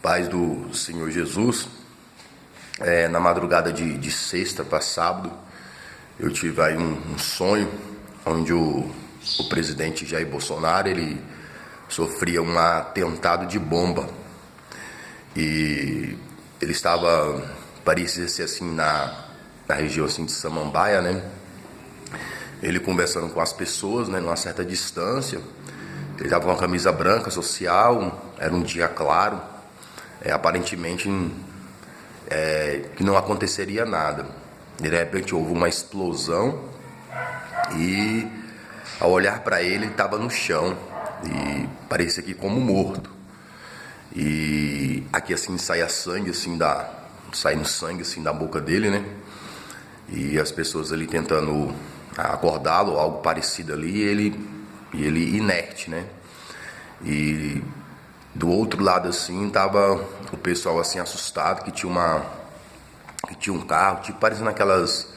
Paz do Senhor Jesus. Na madrugada de sexta para sábado, eu tive aí um sonho onde o presidente Jair Bolsonaro, ele sofria um atentado de bomba. E ele estava, parecia ser assim, na região assim, de Samambaia, né? Ele conversando com as pessoas, né, numa certa distância. Ele estava com uma camisa branca social, era um dia claro. Aparentemente que não aconteceria nada. De repente houve uma explosão e, ao olhar para ele estava no chão e parecia que como morto. E aqui assim saía sangue assim saindo sangue assim da boca dele, né? E as pessoas ali tentando acordá-lo, algo parecido ali, e ele inerte, né? E do outro lado assim tava o pessoal assim assustado, que tinha um carro, tipo parecendo aqueles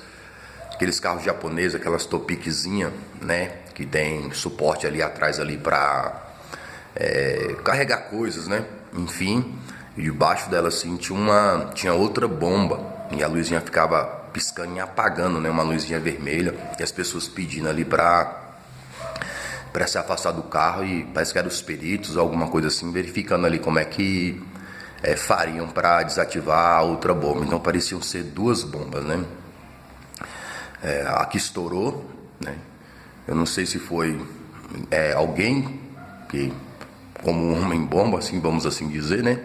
carros japoneses, aquelas topiquezinha, né, que tem suporte ali atrás ali para carregar coisas, né? Enfim, e debaixo dela assim tinha outra bomba, e a luzinha ficava piscando e apagando, né, uma luzinha vermelha, e as pessoas pedindo ali para se afastar do carro, e parece que eram os peritos, alguma coisa assim, verificando ali como é que fariam para desativar a outra bomba. Então pareciam ser duas bombas, né? A que estourou, né? Eu não sei se foi alguém que, como um homem-bomba, assim, vamos assim dizer, né?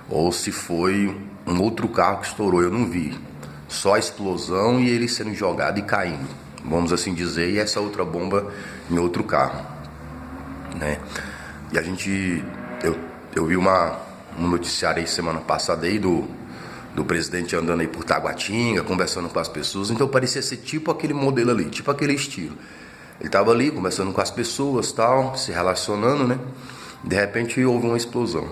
Ou se foi um outro carro que estourou, eu não vi. Só a explosão e ele sendo jogado e caindo, vamos assim dizer, e essa outra bomba em outro carro, né? E eu vi um noticiário aí semana passada aí do presidente andando aí por Taguatinga, conversando com as pessoas. Então parecia ser tipo aquele modelo ali, tipo aquele estilo. Ele estava ali conversando com as pessoas, tal, se relacionando, né? De repente houve uma explosão.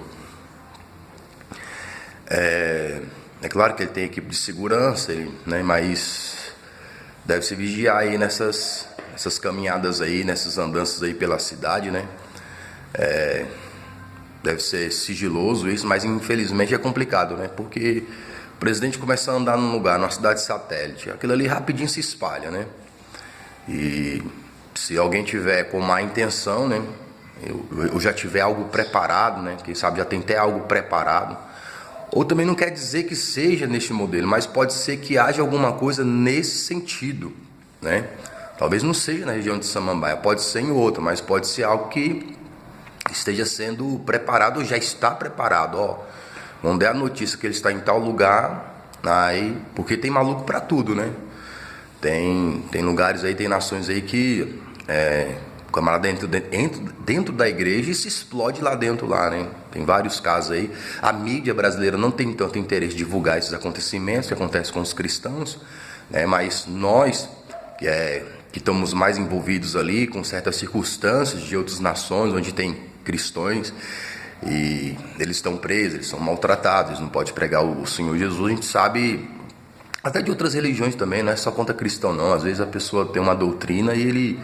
É claro que ele tem equipe de segurança, né? Mas deve se vigiar aí nessas caminhadas aí, nessas andanças aí pela cidade, né? Deve ser sigiloso isso, mas infelizmente é complicado, né? Porque o presidente começa a andar num lugar, numa cidade satélite, aquilo ali rapidinho se espalha, né? E se alguém tiver com má intenção, né? Eu já tiver algo preparado, né? Quem sabe já tem até algo preparado. Ou também não quer dizer que seja neste modelo, mas pode ser que haja alguma coisa nesse sentido, né? Talvez não seja na região de Samambaia, pode ser em outra, mas pode ser algo que esteja sendo preparado ou já está preparado. Vamos dar a notícia que ele está em tal lugar, aí, porque tem maluco para tudo, né? Tem lugares aí, tem nações aí que o camarada entra dentro da igreja e se explode lá dentro, né? Tem vários casos aí. A mídia brasileira não tem tanto interesse em divulgar esses acontecimentos que acontecem com os cristãos, né? Mas nós, que estamos mais envolvidos ali com certas circunstâncias de outras nações, onde tem cristãos e eles estão presos, eles são maltratados, eles não podem pregar o Senhor Jesus. A gente sabe até de outras religiões também, não é só contra cristão não. Às vezes a pessoa tem uma doutrina e ele,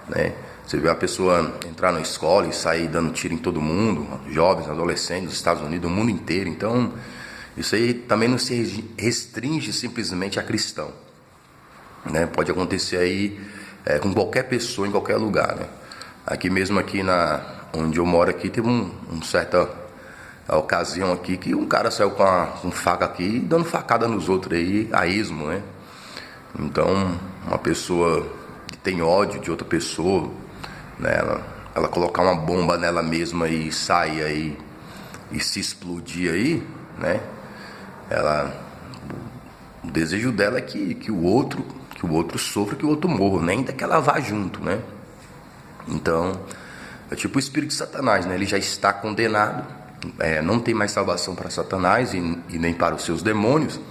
né, você vê a pessoa entrar na escola e sair dando tiro em todo mundo, jovens, adolescentes dos Estados Unidos, o mundo inteiro. Então isso aí também não se restringe simplesmente a cristão, né? Pode acontecer aí com qualquer pessoa em qualquer lugar, né? Aqui mesmo onde eu moro aqui, teve uma certa ocasião aqui que um cara saiu com faca aqui dando facada nos outros aí, a esmo, né? Então, uma pessoa que tem ódio de outra pessoa, né, ela colocar uma bomba nela mesma e sair aí e se explodir aí, né? O desejo dela é que o outro sofra, que o outro morra, nem ainda que ela vá junto, né? Então, é tipo o espírito de Satanás, né? Ele já está condenado, não tem mais salvação para Satanás e nem para os seus demônios.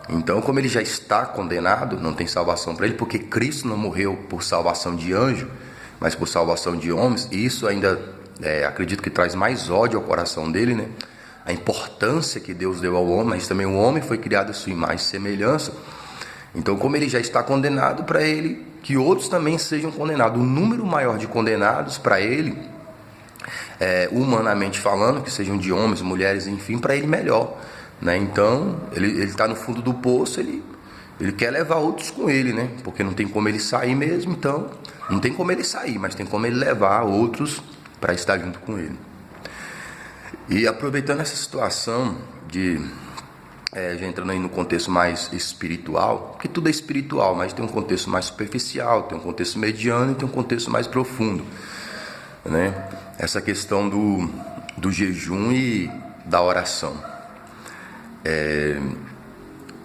Então, como ele já está condenado, não tem salvação para ele, porque Cristo não morreu por salvação de anjo, mas por salvação de homens. E isso ainda, acredito que traz mais ódio ao coração dele, né? A importância que Deus deu ao homem, mas também o homem foi criado à sua imagem e semelhança. Então, como ele já está condenado, para ele que outros também sejam condenados. O número maior de condenados para ele humanamente falando, que sejam de homens, mulheres, enfim, para ele melhor, né? Então ele está no fundo do poço, ele quer levar outros com ele, né? Porque não tem como ele sair mesmo, então não tem como ele sair, mas tem como ele levar outros para estar junto com ele. E aproveitando essa situação já entrando aí no contexto mais espiritual, porque tudo é espiritual, mas tem um contexto mais superficial, tem um contexto mediano e tem um contexto mais profundo, né? Essa questão do jejum e da oração.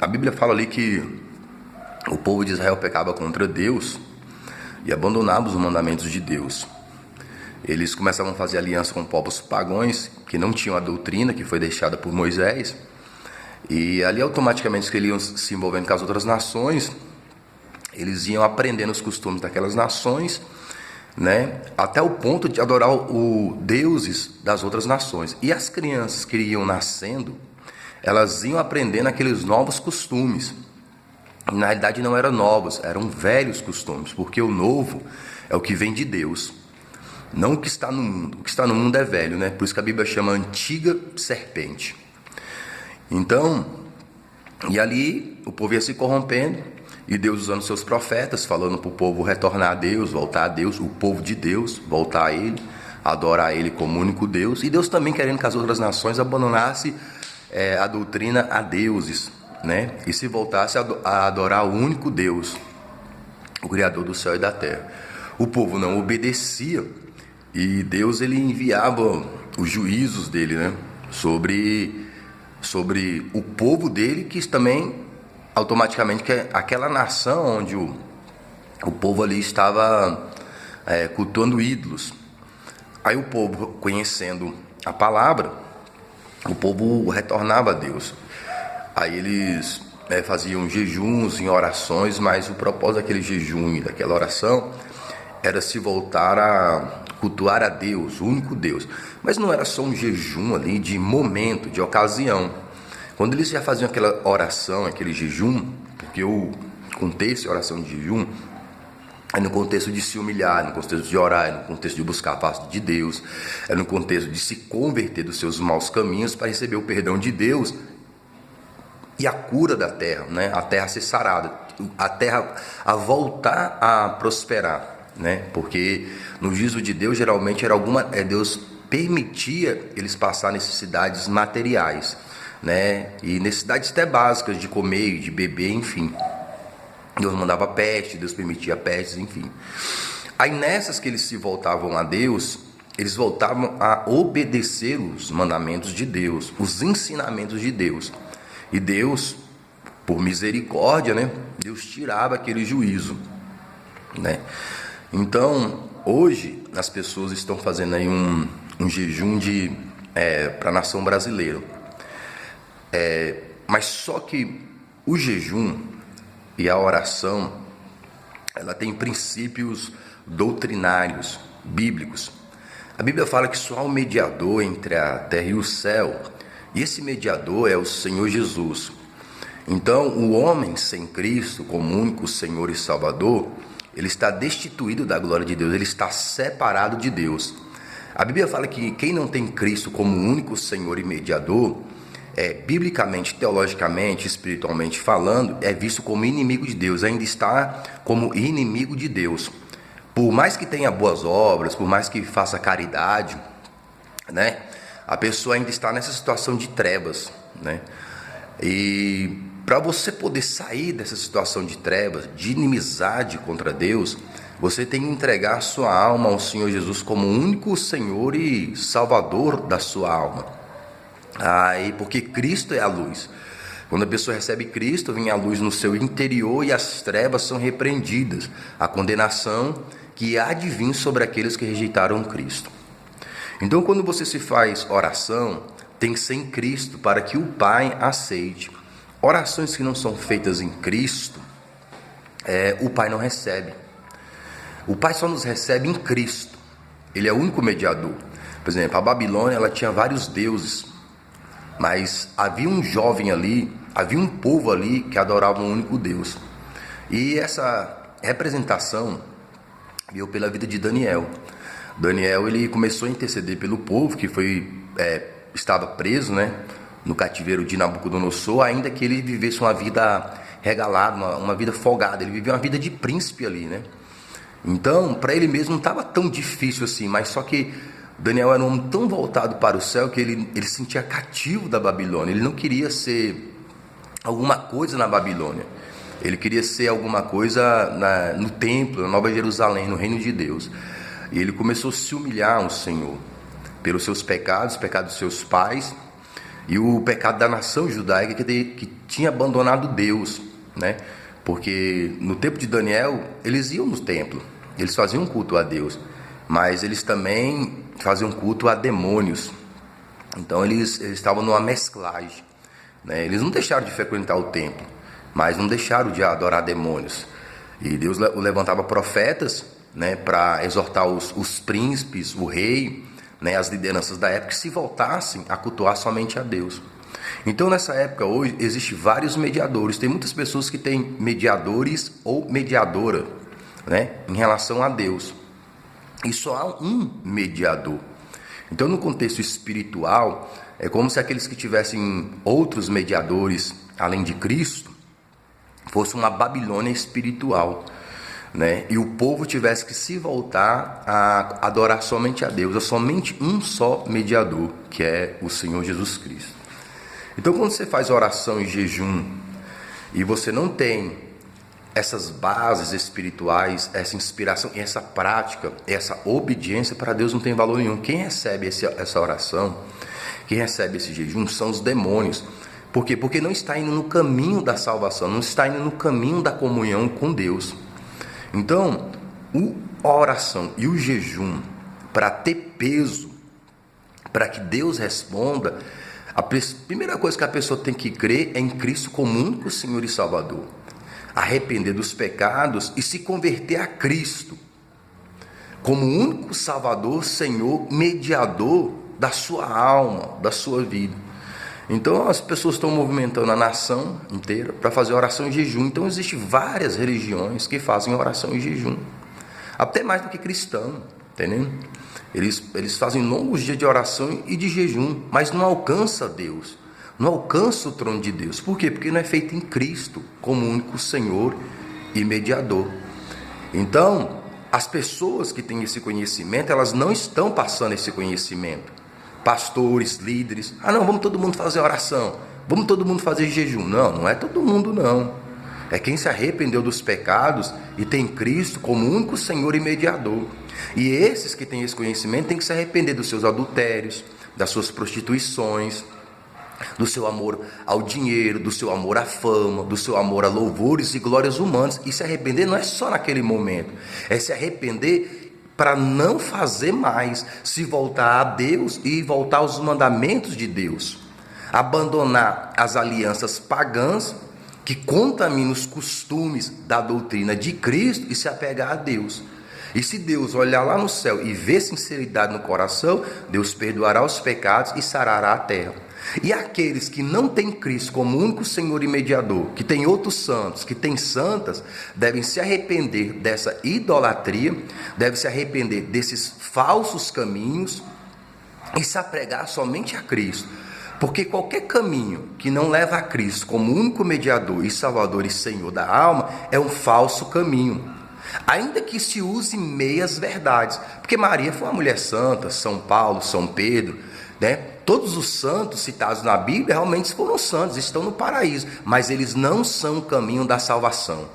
A Bíblia fala ali que o povo de Israel pecava contra Deus e abandonava os mandamentos de Deus. Eles começavam a fazer aliança com povos pagãos que não tinham a doutrina que foi deixada por Moisés, e ali automaticamente que eles iam se envolvendo com as outras nações, eles iam aprendendo os costumes daquelas nações, né, até o ponto de adorar os deuses das outras nações. E as crianças que iam nascendo, elas iam aprendendo aqueles novos costumes. Na realidade não eram novos, eram velhos costumes, porque o novo é o que vem de Deus, não o que está no mundo. O que está no mundo é velho, né? Por isso que a Bíblia chama antiga serpente. Então, e ali o povo ia se corrompendo, e Deus usando seus profetas, falando para o povo retornar a Deus, voltar a Deus, o povo de Deus, voltar a Ele, adorar Ele como único Deus, e Deus também querendo que as outras nações abandonassem a doutrina a deuses, né? E se voltasse a adorar o único Deus, o Criador do céu e da terra. O povo não obedecia, e Deus ele enviava os juízos dele, né? Sobre o povo dele, que também automaticamente que é aquela nação onde o povo ali estava cultuando ídolos. Aí o povo, conhecendo a palavra, o povo retornava a Deus. Aí eles faziam jejuns em orações, mas o propósito daquele jejum e daquela oração era se voltar a cultuar a Deus, o único Deus. Mas não era só um jejum ali de momento, de ocasião. Quando eles já faziam aquela oração, aquele jejum, porque o contexto de oração de jejum é no contexto de se humilhar, no contexto de orar, é no contexto de buscar a face de Deus, é no contexto de se converter dos seus maus caminhos para receber o perdão de Deus e a cura da terra, né? A terra a ser sarada, a terra a voltar a prosperar, né? Porque no juízo de Deus geralmente era Deus permitia eles passar necessidades materiais, né? E necessidades até básicas de comer, de beber, enfim. Deus mandava peste, Deus permitia pestes, enfim. Aí nessas que eles se voltavam a Deus, eles voltavam a obedecer os mandamentos de Deus, os ensinamentos de Deus. E Deus, por misericórdia, né? Deus tirava aquele juízo, né? Então, hoje, as pessoas estão fazendo aí um jejum para a nação brasileira. Mas só que o jejum e a oração, ela tem princípios doutrinários, bíblicos. A Bíblia fala que só há um mediador entre a terra e o céu, e esse mediador é o Senhor Jesus. Então, o homem sem Cristo como único Senhor e Salvador, ele está destituído da glória de Deus, ele está separado de Deus. A Bíblia fala que quem não tem Cristo como único Senhor e mediador, biblicamente, teologicamente, espiritualmente falando, é visto como inimigo de Deus, ainda está como inimigo de Deus. Por mais que tenha boas obras, por mais que faça caridade, né, a pessoa ainda está nessa situação de trevas, né? E para você poder sair dessa situação de trevas, de inimizade contra Deus, você tem que entregar sua alma ao Senhor Jesus como único Senhor e Salvador da sua alma. Porque Cristo é a luz. Quando a pessoa recebe Cristo, vem a luz no seu interior e as trevas são repreendidas. A condenação que há de vir sobre aqueles que rejeitaram Cristo. Então, quando você se faz oração, tem que ser em Cristo para que o Pai aceite. Orações que não são feitas em Cristo, o Pai não recebe. O Pai só nos recebe em Cristo. Ele é o único mediador. Por exemplo, a Babilônia, ela tinha vários deuses, mas havia um jovem ali, havia um povo ali que adorava um único Deus. E essa representação veio pela vida de Daniel. Daniel, ele começou a interceder pelo povo que estava preso, né, no cativeiro de Nabucodonosor, ainda que ele vivesse uma vida regalada, uma vida folgada. Ele vivia uma vida de príncipe ali, né? Então, para ele mesmo não estava tão difícil assim, mas só que Daniel era um homem tão voltado para o céu que ele se sentia cativo da Babilônia. Ele não queria ser alguma coisa na Babilônia. Ele queria ser alguma coisa no templo, na Nova Jerusalém, no reino de Deus. E ele começou a se humilhar ao Senhor pelos seus pecados, pecados dos seus pais e o pecado da nação judaica que tinha abandonado Deus, né? Porque no tempo de Daniel, eles iam no templo, eles faziam culto a Deus, mas eles também faziam culto a demônios. Então eles estavam numa mesclagem, né? Eles não deixaram de frequentar o templo, mas não deixaram de adorar demônios. E Deus levantava profetas, né, para exortar os príncipes, o rei, né, as lideranças da época, que se voltassem a cultuar somente a Deus. Então, nessa época, hoje, existem vários mediadores. Tem muitas pessoas que têm mediadores ou mediadora, né, em relação a Deus. E só há um mediador. Então, no contexto espiritual, é como se aqueles que tivessem outros mediadores, além de Cristo, fosse uma Babilônia espiritual, né? E o povo tivesse que se voltar a adorar somente a Deus. É somente um só mediador, que é o Senhor Jesus Cristo. Então, quando você faz oração e jejum e você não tem essas bases espirituais, essa inspiração, essa prática, essa obediência, para Deus não tem valor nenhum. Quem recebe essa oração, quem recebe esse jejum, são os demônios. Por quê? Porque não está indo no caminho da salvação, não está indo no caminho da comunhão com Deus. Então, a oração e o jejum, para ter peso, para que Deus responda, a primeira coisa que a pessoa tem que crer é em Cristo como único Senhor e Salvador. Arrepender dos pecados e se converter a Cristo como único Salvador, Senhor, mediador da sua alma, da sua vida. Então as pessoas estão movimentando a nação inteira para fazer oração e jejum. Então existem várias religiões que fazem oração e jejum, até mais do que cristão, entendeu? Eles fazem longos dias de oração e de jejum, mas não alcança Deus, não alcança o trono de Deus. Por quê? Porque não é feito em Cristo como único Senhor e mediador. Então as pessoas que têm esse conhecimento, elas não estão passando esse conhecimento. Pastores, líderes, não, vamos todo mundo fazer oração, vamos todo mundo fazer jejum. Não é todo mundo não. É quem se arrependeu dos pecados e tem Cristo como único Senhor e mediador. E esses que têm esse conhecimento têm que se arrepender dos seus adultérios, das suas prostituições, do seu amor ao dinheiro, do seu amor à fama, do seu amor a louvores e glórias humanas. E se arrepender não é só naquele momento, é se arrepender para não fazer mais, se voltar a Deus e voltar aos mandamentos de Deus, abandonar as alianças pagãs que contaminam os costumes da doutrina de Cristo e se apegar a Deus. E se Deus olhar lá no céu e ver sinceridade no coração, Deus perdoará os pecados e sarará a terra. E aqueles que não têm Cristo como único Senhor e mediador, que tem outros santos, que têm santas, devem se arrepender dessa idolatria, devem se arrepender desses falsos caminhos e se apegar somente a Cristo. Porque qualquer caminho que não leva a Cristo como único mediador e salvador e Senhor da alma é um falso caminho. Ainda que se use meias verdades, porque Maria foi uma mulher santa, São Paulo, São Pedro, né? Todos os santos citados na Bíblia realmente foram santos, estão no paraíso, mas eles não são o caminho da salvação,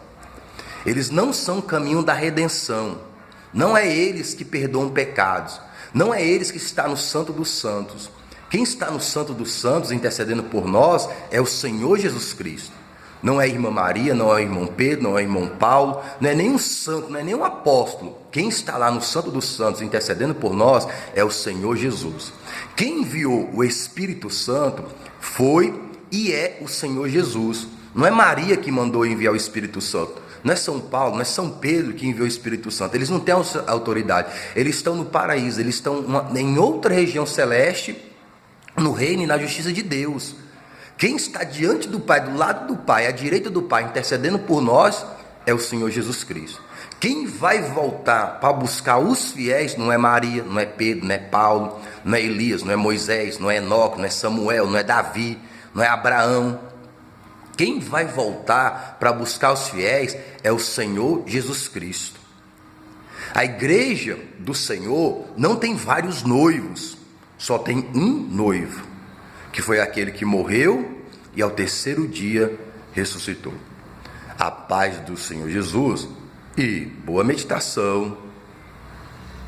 eles não são o caminho da redenção, não é eles que perdoam pecados, não é eles que estão no Santo dos Santos. Quem está no Santo dos Santos intercedendo por nós é o Senhor Jesus Cristo. Não é a irmã Maria, não é o irmão Pedro, não é o irmão Paulo, não é nenhum santo, não é nenhum apóstolo. Quem está lá no Santo dos Santos intercedendo por nós é o Senhor Jesus. Quem enviou o Espírito Santo foi e é o Senhor Jesus. Não é Maria que mandou enviar o Espírito Santo, não é São Paulo, não é São Pedro que enviou o Espírito Santo. Eles não têm autoridade, eles estão no paraíso, eles estão em outra região celeste, no reino e na justiça de Deus. Quem está diante do Pai, do lado do Pai, à direita do Pai, intercedendo por nós, é o Senhor Jesus Cristo. Quem vai voltar para buscar os fiéis não é Maria, não é Pedro, não é Paulo, não é Elias, não é Moisés, não é Enoque, não é Samuel, não é Davi, não é Abraão. Quem vai voltar para buscar os fiéis é o Senhor Jesus Cristo. A igreja do Senhor não tem vários noivos, só tem um noivo, que foi aquele que morreu e ao terceiro dia ressuscitou. A paz do Senhor Jesus e boa meditação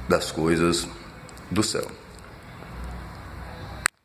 das coisas do céu.